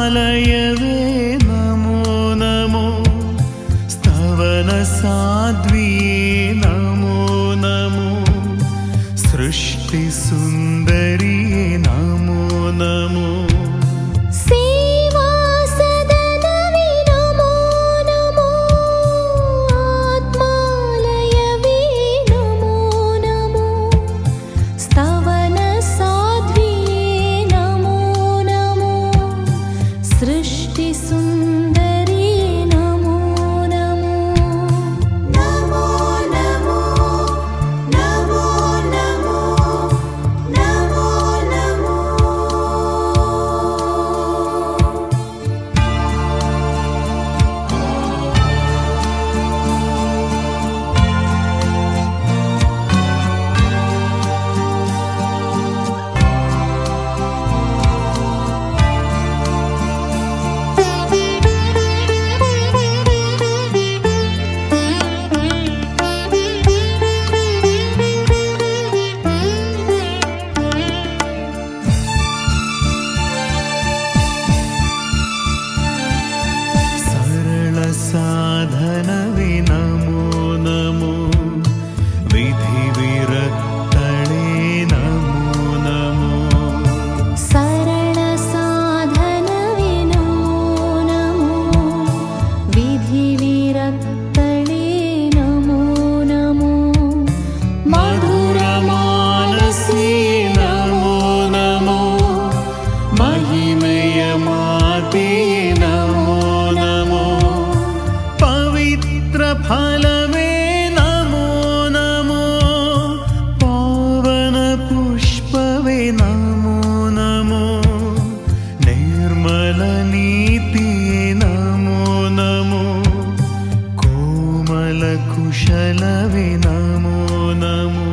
आत्मालयवे नमो नमो स्तवनसाध्विये नमो नमो सृष्टिसुन्दरिये नमो नमो साधनवे नमो नमो विधिविरक्तळे नमो नमो सरल साधनवे नमो नमो विधिविरक्तळे नमो नमो मधुरमानसे नमो नमो महिमय माते फलवे नमो नमो पावन पुष्पवे नमो नमो निर्मल नीतिये नमो नमो कोमल कुशलवे नमो नमो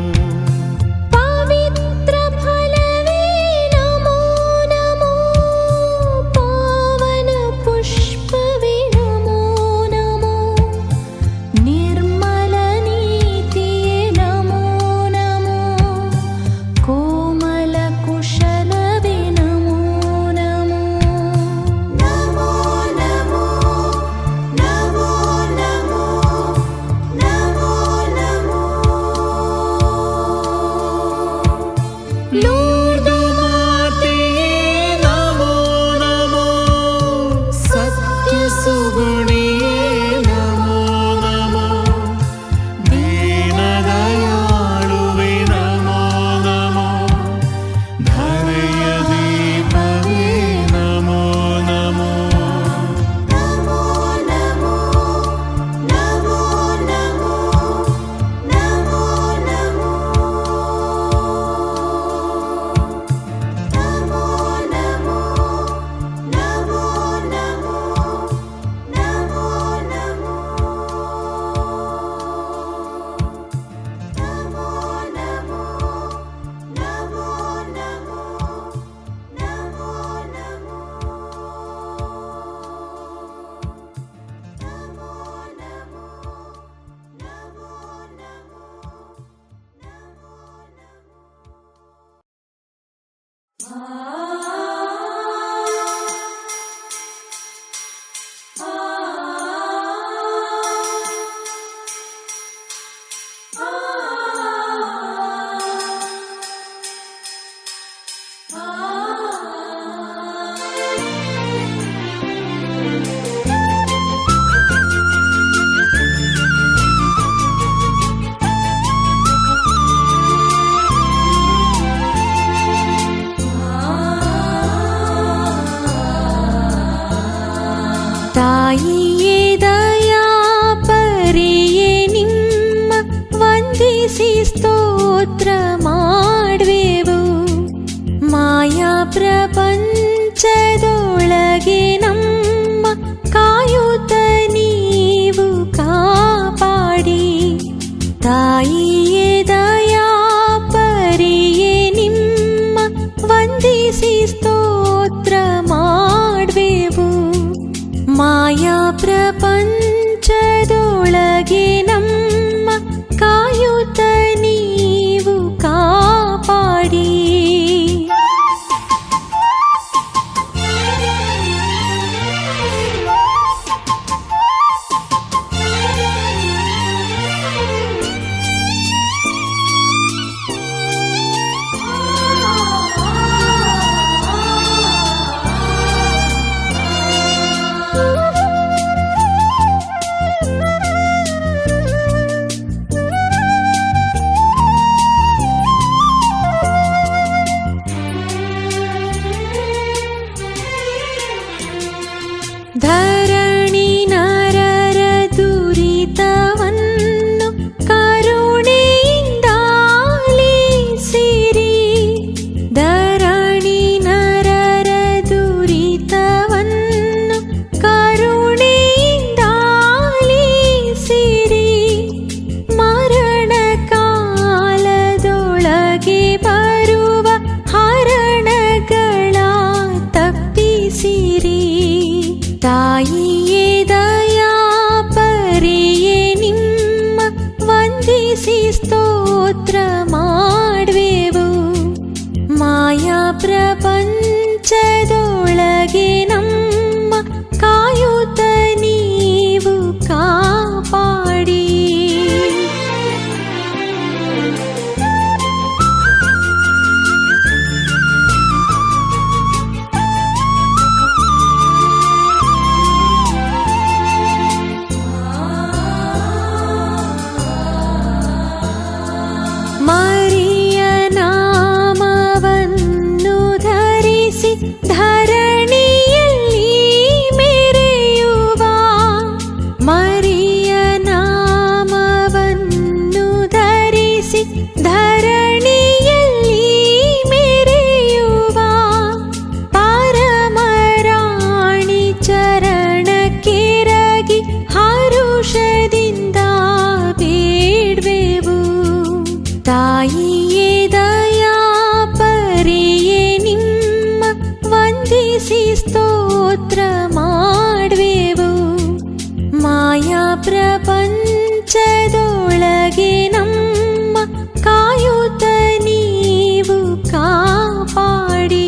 ತಾಯಿಯೇ ದಯಾ ಪರಿಯೇ ನಿಮ್ಮ ವಂದಿಸಿ ಸ್ತೋತ್ರ ಮಾಡ್ವೆವು ಮಾಯಾ ಪ್ರಪಂಚದೊಳಗೆ ನಮ್ಮ ಕಾಯುತ್ತ ನೀವು ಕಾಪಾಡಿ ತಾಯಿಯೇ ದಯಾ ಪರಿಯೇ ನಿಮ್ಮ ವಂದಿಸಿ ಸ್ತೋತ್ರ ಮಾಡ್ವೆವು ಮಾಯಾ ಪ್ರಪಂಚದೊಳಗೆ ನಮ್ಮ ಕಾಯುತ್ತ ನೀವು ಕಾಪಾಡಿ ಧರಣಿ ನರರ ದುರಿತವನ್ನು ಕರುಣೆಯಿಂದ ಆಲಿಸಿರಿ. ಧರಣಿ ನರರ ದುರಿತವನ್ನು ಕರುಣೆಯಿಂದ ಆಲಿಸಿರಿ. ಮರಣ ಕಾಲದೊಳಗೆ ಬರುವ ಹರಣಗಳ ತಪ್ಪಿಸಿರಿ. ತಾಯಿಯೇ ದಯಾಪರಿಯೇ ನಿಮ್ಮ ವಂದಿಸಿ ಸ್ತೋತ್ರ ಮಾಡುವೆವು. ಮಾಯಾ ಪ್ರಪಂಚದೊಳಗೆ ನಮ್ಮ ಕಾಯುತ್ತ ನೀವು ಕಾಪಾಡಿ. ಮರಿಯ ನಾಮವನ್ನು ಧರಿಸಿ ಧರಣಿಯಲ್ಲಿ ಮೆರೆಯುವ. ಮರಿಯ ನಾಮವನ್ನು ಧರಿಸಿ ಧರಣಿಯಲ್ಲಿ ಮೆರೆಯುವ. ಪರಮರಾಣಿ ಚರಣಕ್ಕೆರಗಿ ಹರುಷದಿಂದ ಬೇಡ್ವೆವು. ತಾಯಿಯೇ ದಯಾಪರಿಯೇ ನಿಮ್ಮ ವಂದಿಸಿ ಸ್ತೋತ್ರ ಮಾಡುವೆವು. ಮಾಯಾ ಪ್ರಪಂಚದೊಳಗೆ ನಮ್ಮ ಕಾಯುತ್ತ ನೀವು ಕಾಪಾಡಿ.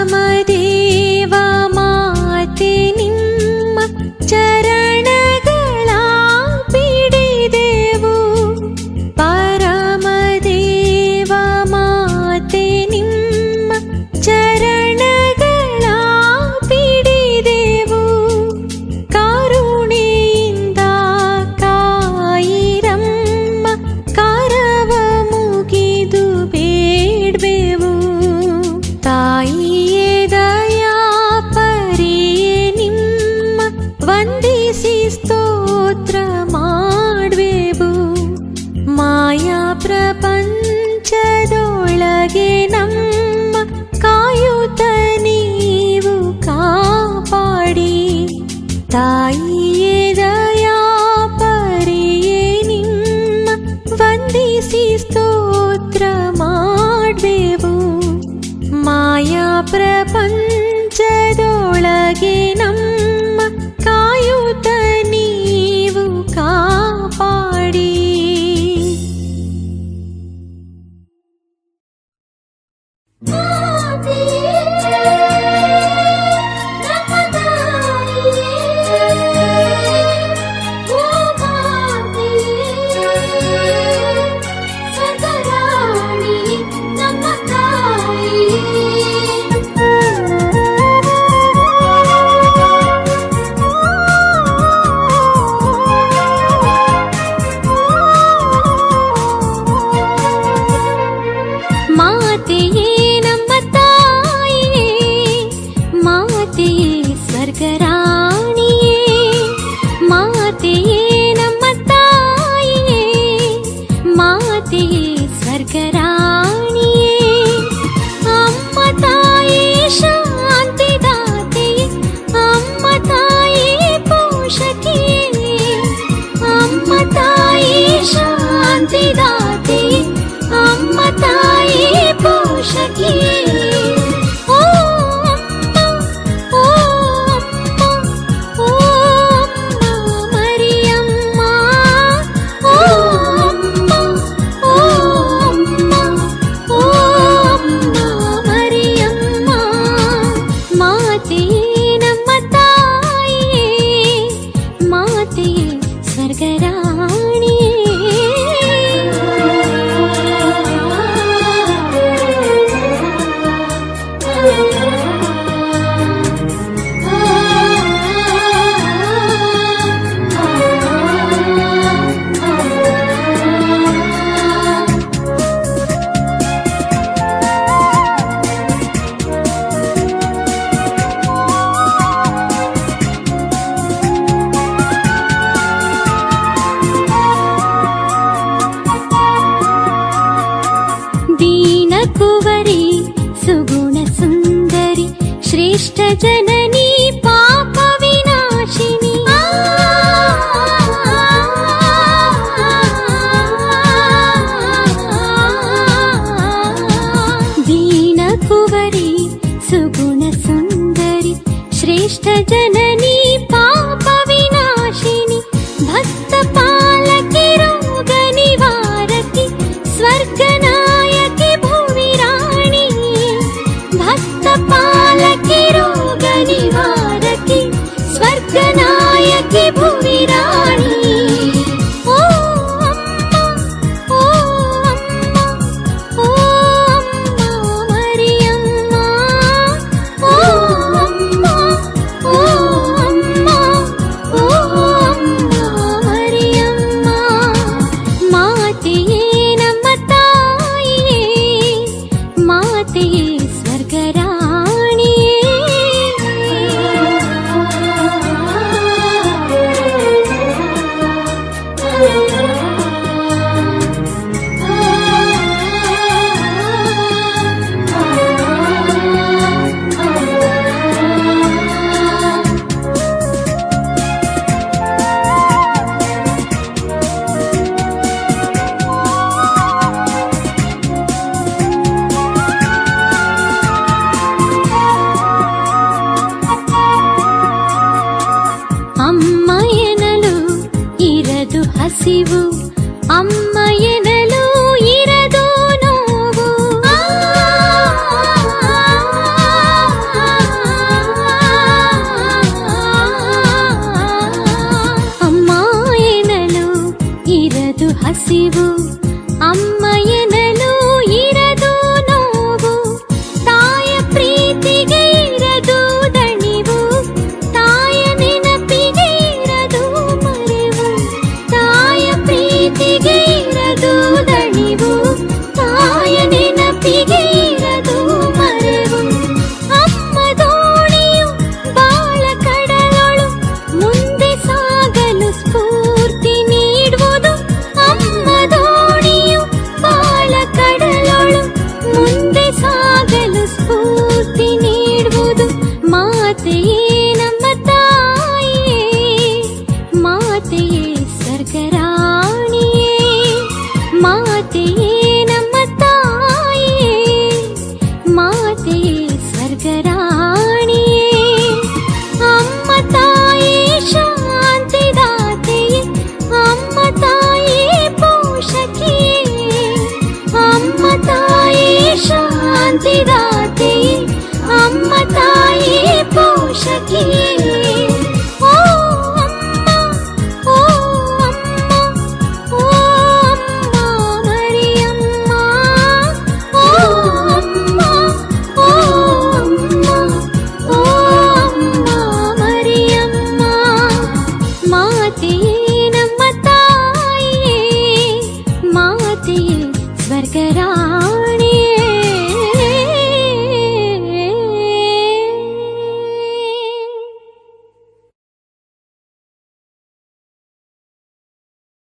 ಪರಮದೇವ ಮಾತೆ ನಿಮ್ಮ ಚರಣಗಳ ಪಿಡಿದೆವು. ಪರಮದೇವ ಮಾತೆ ನಿಮ್ಮ ಚರಣಗಳ ಪಿಡಿದೆವು. ಕರುಣೆಯಿಂದ ಕಾಯಿರಮ್ಮ ಕರವ ಮುಗಿದು ಬೇಡ್ವೆವು. ತಾಯಿಯೇ ದಯಾಪರಿಯೇ ನಿಮ್ಮ ವಂದಿಸಿ ಸ್ತೋತ್ರ ಮಾಡುವೆವು. ಮಾಯಾ ಪ್ರಪಂಚದೊಳಗೆ ನಮ್ಮ ಕಾಯುತ್ತ ನೀವು ಕಾಪಾಡಿ. ತಾಯಿಯೇ ದಯಾಪರಿಯೇ ನಿಮ್ಮ ವಂದಿಸಿ ಸ್ತೋತ್ರ ಮಾಡುವೆವು. ಮಾಯಾ ಪ್ರಪಂಚದೊಳಗೆ ನಮ್ಮ ಕಾಯುತ್ತ ನೀವು ಕಾಪಾಡಿ. ಮಾತೆಯೇ ನಮ್ಮ ಕುವರಿ ಸುಗುಣ ಸುಂದರಿ ಶ್ರೇಷ್ಠ ಜನನಿ ಪಾಪ ವಿನಾಶಿನಿ ದೀನ ಕುವರಿ ಸುಗುಣ ಸುಂದರಿ ಶ್ರೇಷ್ಠ ಜನನಿ ಪಾಪ ವಿನಾಶಿನಿ ಭಕ್ತ ಪಾಲಕಿ ರೋಗ ನಿವಾರಕಿ ಸ್ವರ್ಗನಾಯಕಿ ಭುವಿ ರಾಣಿ ಭಕ್ತ ಪಾಲಕಿ ರೋಗ ನಿವಾರಕಿ ಸ್ವರ್ಗನಾಯಕಿ ಭುವಿ ರಾಣಿ ಓ ಅಮ್ಮ ಓ ಅಮ್ಮ ಓ ಅಮ್ಮ ಮರಿಯಮ್ಮ ಓ ಅಮ್ಮ ಓ ಅಮ್ಮ ಓ ಅಮ್ಮ ಮರಿಯಮ್ಮ ಮಾತೆಯೇ ನಮ್ಮ ತಾಯಿಯೇ ಮಾತೆಯೇ ಸ್ವರ್ಗರಾಣಿಯೇ ಅಮ್ಮ ಎನ್ನಲು ಇರದು ಹಸಿವು ಅಮ್ಮ ಎನ್ನಲು ಇರದು ನೋವು ಅಮ್ಮ ಎನ್ನಲು ಇರದು ಹಸಿವು ಅಮ್ಮ ಎನ್ನಲು ಇರದು ನೋವು ತಾಯ ಪ್ರೀತಿಗೆ ಇರದು ದಣಿವು ತಾಯ ನೆನಪಿಗೆ ಇರದು ಮರೆವು ತಾಯ ಪ್ರೀತಿಗೆ ಇರದು ದಣಿವು ತಾಯ ನೆನಪಿಗೆ ಇರದು ಮರೆವು ಅಮ್ಮ ದೋಣಿಯು ಬಾಳ ಕಡಲೊಳು ಮುಂದೆ ಸಾಗಲು ಸ್ಫೂರ್ತಿ ನೀಡುವುದು ಅಮ್ಮ ದೋಣಿಯು ಬಾಳ ಕಡಲೊಳು ಮುಂದೆ ಸಾಗಲು ಸ್ಫೂರ್ತಿ ನೀಡುವುದು ಮಾತೆಯೇ ನಮ್ಮ ತಾಯಿಯೇ ಮಾತೆಯೇ ಸ್ವರ್ಗರಾಣಿಯೇ ಮಾತೆಯೇ ನಮ್ಮ ತಾಯಿಯೇ ಮಾತೆಯೇ ಸ್ವರ್ಗರಾಣಿಯೇ ಅಮ್ಮ ತಾಯೇ ಶಾಂತಿದಾತೆಯೇ ಅಮ್ಮ ತಾಯೇ ಪೋಷಕಿಯೇ ಅಮ್ಮ ತಾಯೇ ಶಾಂತಿದಾತೆಯೇ ಅಮ್ಮ ತಾಯೇ ಪೋಷಕಿಯೇ ಓ ಅಮ್ಮ ಓ ಅಮ್ಮ ಓ ಅಮ್ಮ ಮರಿಯಮ್ಮ ಓ ಅಮ್ಮ ಓ ಅಮ್ಮ ಓ ಅಮ್ಮ ಮರಿಯಮ್ಮ ಮಾತೆಯೇ ನಮ್ಮ ತಾಯಿಯೇ ಮಾತೆಯೇ ಸ್ವರ್ಗರಾಣಿಯೇ